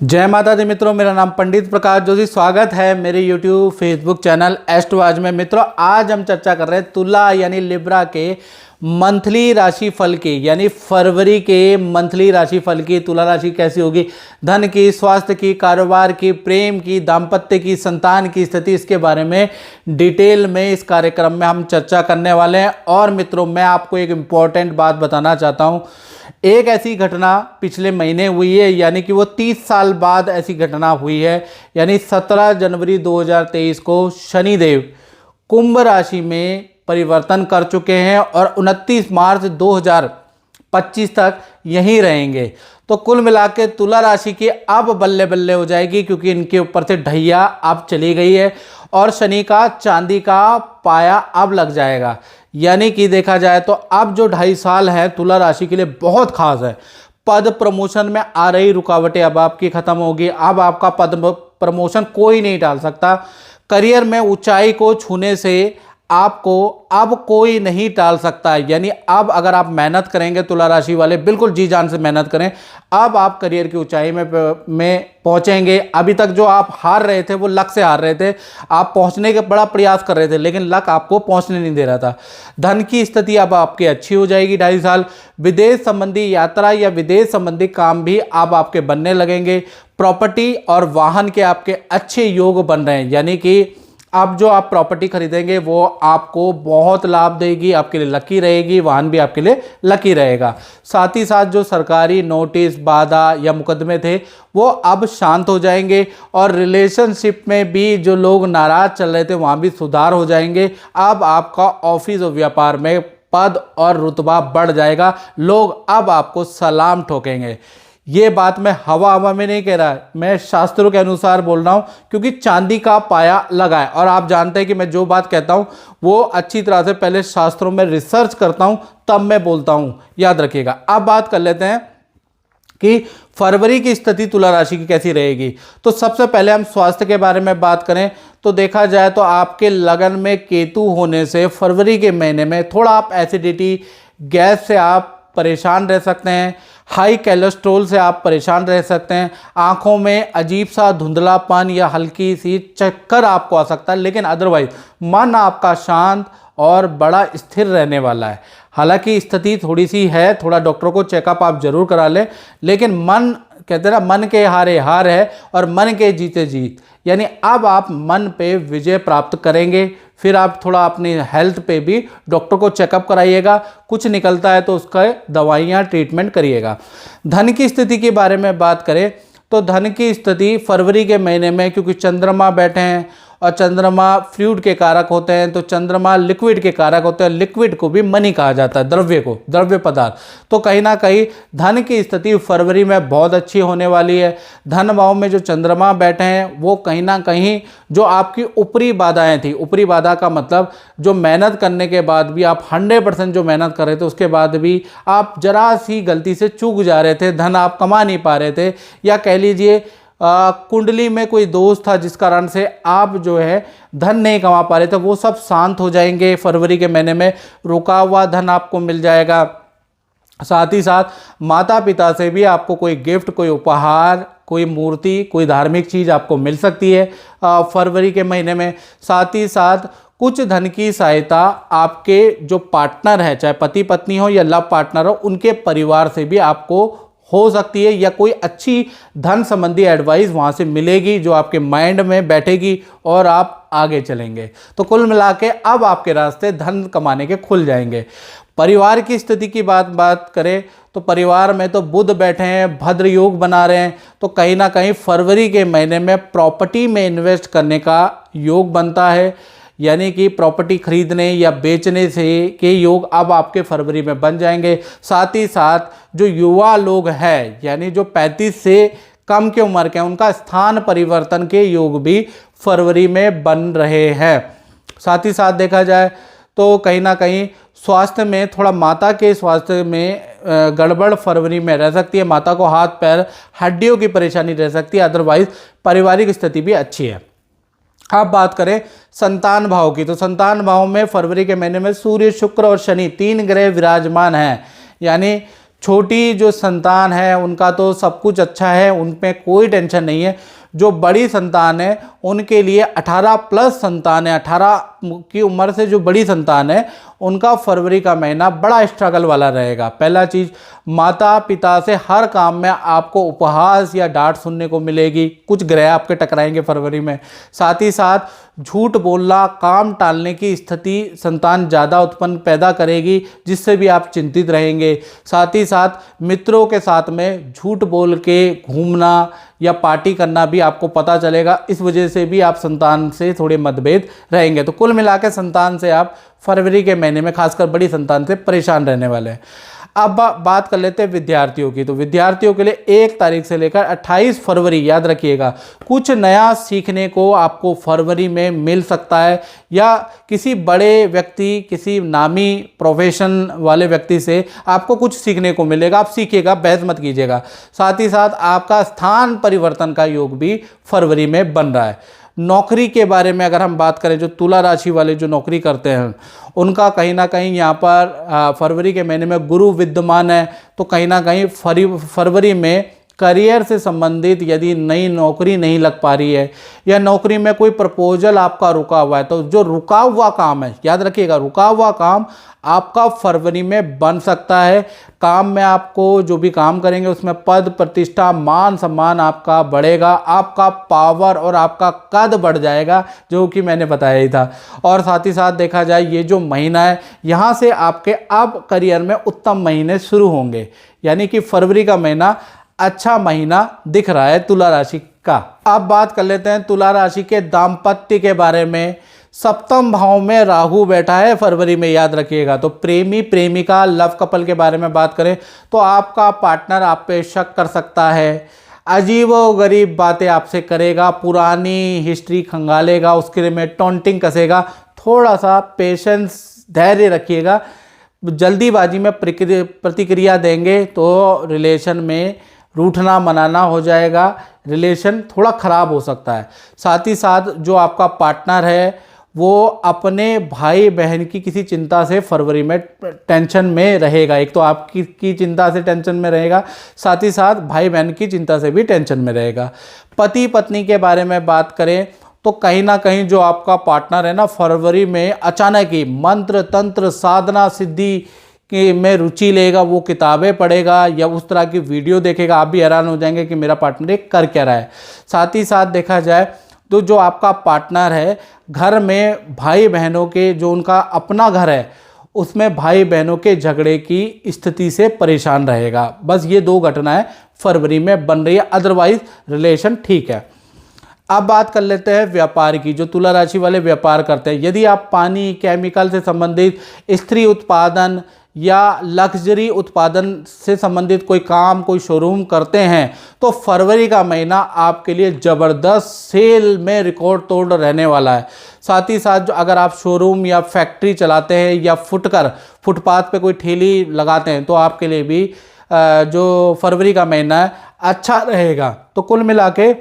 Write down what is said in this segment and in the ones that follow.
जय माता दी मित्रों, मेरा नाम पंडित प्रकाश जोशी। स्वागत है मेरे YouTube फेसबुक चैनल एस्ट्रोवाज में। मित्रों, आज हम चर्चा कर रहे हैं तुला यानी लिब्रा के मंथली राशि फल की, यानी फरवरी के मंथली राशि फल की। तुला राशि कैसी होगी, धन की, स्वास्थ्य की, कारोबार की, प्रेम की, दाम्पत्य की, संतान की स्थिति, इसके बारे में डिटेल में इस कार्यक्रम में हम चर्चा करने वाले हैं। और मित्रों, मैं आपको एक इम्पॉर्टेंट बात बताना चाहता हूँ। एक ऐसी घटना पिछले महीने हुई है, यानी कि वो 30 साल बाद ऐसी घटना हुई है। यानी 17 जनवरी 2023 को शनिदेव कुंभ राशि में परिवर्तन कर चुके हैं और 29 मार्च 2025 तक यहीं रहेंगे। तो कुल मिला के तुला राशि की अब बल्ले बल्ले हो जाएगी, क्योंकि इनके ऊपर से ढैया अब चली गई है और शनि का चांदी का पाया अब लग जाएगा। यानी कि देखा जाए तो अब जो 2.5 साल है तुला राशि के लिए बहुत खास है। पद प्रमोशन में आ रही रुकावटें अब आपकी खत्म होगी। अब आपका पद प्रमोशन कोई नहीं टाल सकता। करियर में ऊंचाई को छूने से आपको अब कोई नहीं टाल सकता है। यानी अब अगर आप मेहनत करेंगे, तुला राशि वाले बिल्कुल जी जान से मेहनत करें, अब आप करियर की ऊंचाई में पहुंचेंगे। अभी तक जो आप हार रहे थे, वो लक से हार रहे थे। आप पहुंचने के बड़ा प्रयास कर रहे थे, लेकिन लक आपको पहुंचने नहीं दे रहा था। धन की स्थिति अब आपकी अच्छी हो जाएगी 2.5 साल। विदेश संबंधी यात्रा या विदेश संबंधी काम भी अब आपके बनने लगेंगे। प्रॉपर्टी और वाहन के आपके अच्छे योग बन रहे हैं। यानी कि अब जो आप प्रॉपर्टी खरीदेंगे वो आपको बहुत लाभ देगी, आपके लिए लकी रहेगी। वाहन भी आपके लिए लकी रहेगा। साथ ही साथ जो सरकारी नोटिस, बाधा या मुकदमे थे, वो अब शांत हो जाएंगे। और रिलेशनशिप में भी जो लोग नाराज चल रहे थे, वहाँ भी सुधार हो जाएंगे। अब आपका ऑफिस और व्यापार में पद और रुतबा बढ़ जाएगा। लोग अब आपको सलाम ठोकेंगे। ये बात मैं हवा में नहीं कह रहा, मैं शास्त्रों के अनुसार बोल रहा हूँ, क्योंकि चांदी का पाया लगा है। और आप जानते हैं कि मैं जो बात कहता हूँ वो अच्छी तरह से पहले शास्त्रों में रिसर्च करता हूँ, तब मैं बोलता हूँ, याद रखिएगा। अब बात कर लेते हैं कि फरवरी की स्थिति तुला राशि की कैसी रहेगी। तो सबसे पहले हम स्वास्थ्य के बारे में बात करें तो देखा जाए तो आपके लगन में केतु होने से फरवरी के महीने में थोड़ा आप एसिडिटी, गैस से आप परेशान रह सकते हैं। हाई कोलेस्ट्रॉल से आप परेशान रह सकते हैं। आंखों में अजीब सा धुंधलापन या हल्की सी चक्कर आपको आ सकता है, लेकिन अदरवाइज मन आपका शांत और बड़ा स्थिर रहने वाला है। हालांकि स्थिति थोड़ी सी है, थोड़ा डॉक्टर को चेकअप आप जरूर करा लें, लेकिन मन कहते हैं ना, मन के हारे हार है और मन के जीते जीत। यानी अब आप मन पे विजय प्राप्त करेंगे। फिर आप थोड़ा अपनी हेल्थ पे भी डॉक्टर को चेकअप कराइएगा। कुछ निकलता है तो उसका दवाइयाँ, ट्रीटमेंट करिएगा। धन की स्थिति के बारे में बात करें तो धन की स्थिति फरवरी के महीने में, क्योंकि चंद्रमा बैठे हैं और चंद्रमा फ्लूइड के कारक होते हैं, तो चंद्रमा लिक्विड के कारक होते हैं। लिक्विड को भी मनी कहा जाता है, द्रव्य को, द्रव्य पदार्थ। तो कहीं ना कहीं धन की स्थिति फरवरी में बहुत अच्छी होने वाली है। धन भाव में जो चंद्रमा बैठे हैं वो कहीं ना कहीं जो आपकी ऊपरी बाधाएं थी, ऊपरी बाधा का मतलब जो मेहनत करने के बाद भी आप 100% जो मेहनत कर रहे थे, उसके बाद भी आप जरा सी गलती से चूक जा रहे थे, धन आप कमा नहीं पा रहे थे, या कह लीजिए कुंडली में कोई दोष था जिस कारण से आप जो है धन नहीं कमा पा रहे थे, वो सब शांत हो जाएंगे। फरवरी के महीने में रुका हुआ धन आपको मिल जाएगा। साथ ही साथ माता पिता से भी आपको कोई गिफ्ट, कोई उपहार, कोई मूर्ति, कोई धार्मिक चीज़ आपको मिल सकती है फरवरी के महीने में। साथ ही साथ कुछ धन की सहायता आपके जो पार्टनर है, चाहे पति पत्नी हो या लव पार्टनर हो, उनके परिवार से भी आपको हो सकती है, या कोई अच्छी धन संबंधी एडवाइस वहाँ से मिलेगी जो आपके माइंड में बैठेगी और आप आगे चलेंगे। तो कुल मिला के अब आपके रास्ते धन कमाने के खुल जाएंगे। परिवार की स्थिति की बात करें तो परिवार में तो बुध बैठे हैं, भद्र योग बना रहे हैं, तो कहीं ना कहीं फरवरी के महीने में प्रॉपर्टी में इन्वेस्ट करने का योग बनता है। यानी कि प्रॉपर्टी खरीदने या बेचने से के योग अब आपके फरवरी में बन जाएंगे। साथ ही साथ जो युवा लोग हैं, यानी जो 35 से कम की उम्र के हैं, उनका स्थान परिवर्तन के योग भी फरवरी में बन रहे हैं। साथ ही साथ देखा जाए तो कहीं ना कहीं स्वास्थ्य में थोड़ा, माता के स्वास्थ्य में गड़बड़ फरवरी में रह सकती है। माता को हाथ पैर, हड्डियों की परेशानी रह सकती है। अदरवाइज पारिवारिक स्थिति भी अच्छी है। अब बात करें संतान भाव की, तो संतान भाव में फरवरी के महीने में सूर्य, शुक्र और शनि 3 ग्रह विराजमान हैं। यानी छोटी जो संतान है उनका तो सब कुछ अच्छा है, उन पे कोई टेंशन नहीं है। जो बड़ी संतान है उनके लिए 18 प्लस संतान है, 18 की उम्र से जो बड़ी संतान है उनका फरवरी का महीना बड़ा स्ट्रगल वाला रहेगा। पहला चीज़, माता पिता से हर काम में आपको उपहास या डांट सुनने को मिलेगी, कुछ ग्रह आपके टकराएंगे फरवरी में। साथ ही साथ झूठ बोलना, काम टालने की स्थिति संतान ज़्यादा उत्पन्न पैदा करेगी, जिससे भी आप चिंतित रहेंगे। साथ ही साथ मित्रों के साथ में झूठ बोल के घूमना या पार्टी करना भी आपको पता चलेगा, इस वजह से भी आप संतान से थोड़े मतभेद रहेंगे। तो कुल मिलाकर संतान से आप फरवरी के महीने में खासकर बड़ी संतान से परेशान रहने वाले हैं। अब बात कर लेते हैं विद्यार्थियों की। तो विद्यार्थियों के लिए 1 तारीख से लेकर 28 फरवरी, याद रखिएगा, कुछ नया सीखने को आपको फरवरी में मिल सकता है, या किसी बड़े व्यक्ति, किसी नामी प्रोफेशन वाले व्यक्ति से आपको कुछ सीखने को मिलेगा। आप सीखिएगा, बहस मत कीजिएगा। साथ ही साथ आपका स्थान परिवर्तन का योग भी फरवरी में बन रहा है। नौकरी के बारे में अगर हम बात करें, जो तुला राशि वाले जो नौकरी करते हैं उनका कहीं ना कहीं यहाँ पर फरवरी के महीने में गुरु विद्यमान है, तो कहीं ना कहीं फरवरी में करियर से संबंधित यदि नई नौकरी नहीं लग पा रही है या नौकरी में कोई प्रपोजल आपका रुका हुआ है, तो जो रुका हुआ काम है, याद रखिएगा, रुका हुआ काम आपका फरवरी में बन सकता है। काम में आपको जो भी काम करेंगे उसमें पद प्रतिष्ठा मान सम्मान आपका बढ़ेगा, आपका पावर और आपका कद बढ़ जाएगा, जो कि मैंने बताया ही था। और साथ ही साथ देखा जाए ये जो महीना है, यहाँ से आपके अब करियर में उत्तम महीने शुरू होंगे, यानी कि फरवरी का महीना अच्छा महीना दिख रहा है तुला राशि का। अब बात कर लेते हैं तुला राशि के दाम्पत्य के बारे में। सप्तम भाव में राहु बैठा है फरवरी में, याद रखिएगा। तो प्रेमी प्रेमिका लव कपल के बारे में बात करें तो आपका पार्टनर आप पे शक कर सकता है, अजीबोगरीब बातें आपसे करेगा, पुरानी हिस्ट्री खंगालेगा, उसके लिए में टॉन्टिंग कसेगा। थोड़ा सा पेशेंस, धैर्य रखिएगा। जल्दीबाजी में प्रतिक्रिया देंगे तो रिलेशन में रूठना मनाना हो जाएगा, रिलेशन थोड़ा ख़राब हो सकता है। साथ ही साथ जो आपका पार्टनर है वो अपने भाई बहन की किसी चिंता से फरवरी में टेंशन में रहेगा। एक तो आपकी की चिंता से टेंशन में रहेगा, साथ ही साथ भाई बहन की चिंता से भी टेंशन में रहेगा। पति पत्नी के बारे में बात करें तो कहीं ना कहीं जो आपका पार्टनर है ना, फरवरी में अचानक ही मंत्र तंत्र साधना सिद्धि कि में रुचि लेगा, वो किताबें पढ़ेगा या उस तरह की वीडियो देखेगा। आप भी हैरान हो जाएंगे कि मेरा पार्टनर एक कर क्या रहा है। साथ ही साथ देखा जाए तो जो आपका पार्टनर है, घर में भाई बहनों के, जो उनका अपना घर है उसमें भाई बहनों के झगड़े की स्थिति से परेशान रहेगा। बस ये 2 घटनाएं फरवरी में बन रही है, अदरवाइज रिलेशन ठीक है। अब बात कर लेते हैं व्यापार की। जो तुला राशि वाले व्यापार करते हैं, यदि आप पानी केमिकल से संबंधित, स्त्री उत्पादन या लग्जरी उत्पादन से संबंधित कोई काम, कोई शोरूम करते हैं, तो फरवरी का महीना आपके लिए ज़बरदस्त सेल में रिकॉर्ड तोड़ रहने वाला है। साथ ही साथ जो अगर आप शोरूम या फैक्ट्री चलाते हैं या फुटपाथ पे कोई ठेली लगाते हैं, तो आपके लिए भी जो फरवरी का महीना है अच्छा रहेगा। तो कुल मिला के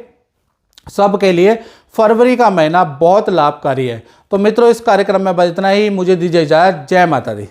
सबके लिए फरवरी का महीना बहुत लाभकारी है। तो मित्रों, इस कार्यक्रम में बस इतना ही। मुझे दीजिए इजाज़त। जय माता दी।